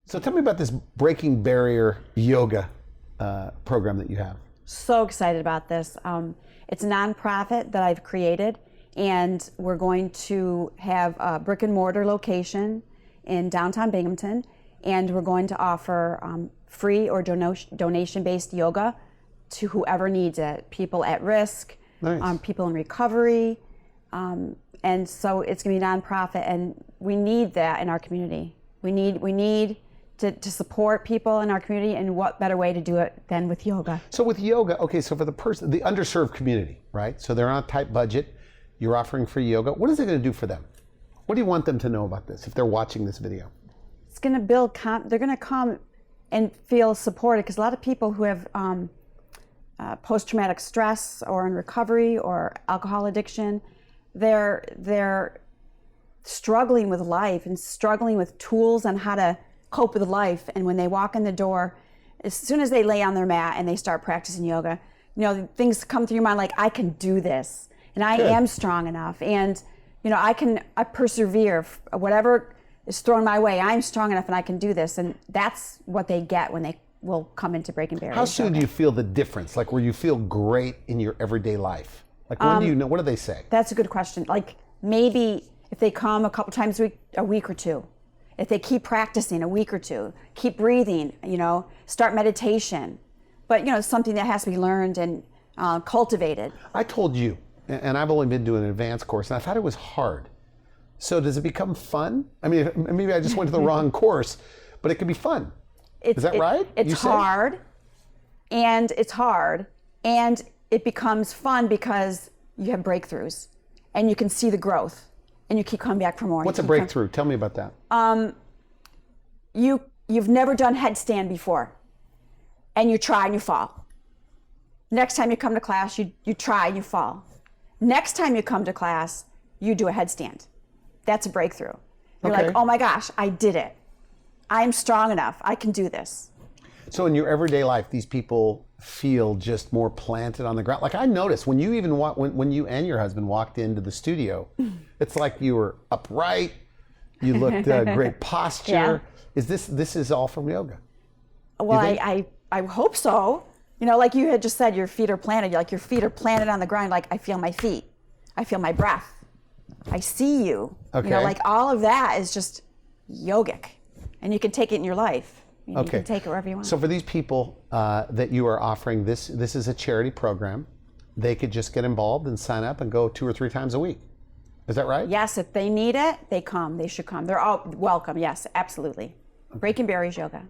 So tell me about this Breaking Barrier yoga program that you have. So excited about this. It's a nonprofit that I've created, and we're going to have a brick and mortar location in downtown Binghamton, and we're going to offer free or donation-based yoga to whoever needs it. People at risk, Nice. people in recovery, and so it's going to be nonprofit, and we need that in our community. We need to support people in our community, and what better way to do it than with yoga? So with yoga, okay, so for the underserved community, right? So they're on a tight budget. You're offering free yoga. What is it going to do for them? What do you want them to know about this if they're watching this video? It's going to build, they're going to come and feel supported, because a lot of people who have post-traumatic stress or in recovery or alcohol addiction, they're struggling with life and struggling with tools on how to cope with life. And when they walk in the door, as soon as they lay on their mat and they start practicing yoga, things come through your mind like, I can do this, and I am strong enough, and I persevere. Whatever is thrown my way, I'm strong enough and I can do this. And that's what they get when they will come into Breaking Barriers. How soon do you feel the difference? Like where you feel great in your everyday life? Like when do you know? What do they say? That's a good question. Like maybe if they come a couple times a week or two. If they keep practicing a week or two, keep breathing, start meditation. But something that has to be learned and cultivated. I told you, and I've only been doing an advanced course, and I thought it was hard. So does it become fun? I mean, maybe I just went to the wrong course, but it could be fun. Is that right? It's hard, and it becomes fun because you have breakthroughs, and you can see the growth. And you keep coming back for more. What's a breakthrough? Tell me about that. You've never done headstand before, and you try and you fall. Next time you come to class, you try and you fall. Next time you come to class, you do a headstand. That's a breakthrough. You're like, oh my gosh, I did it. I'm strong enough. I can do this. So in your everyday life, these people feel just more planted on the ground. Like I noticed when you even when you and your husband walked into the studio, it's like you were upright. You looked great posture. Yeah. Is this is all from yoga? Well, I hope so. Like you had just said, your feet are planted. Like your feet are planted on the ground. Like I feel my feet. I feel my breath. I see you. Okay. Like all of that is just yogic, and you can take it in your life. You can take it wherever you want. So for these people that you are offering, this is a charity program. They could just get involved and sign up and go 2 or 3 times a week. Is that right? Yes, if they need it, they come. They should come. They're all welcome. Yes, absolutely. Breaking Barriers Yoga.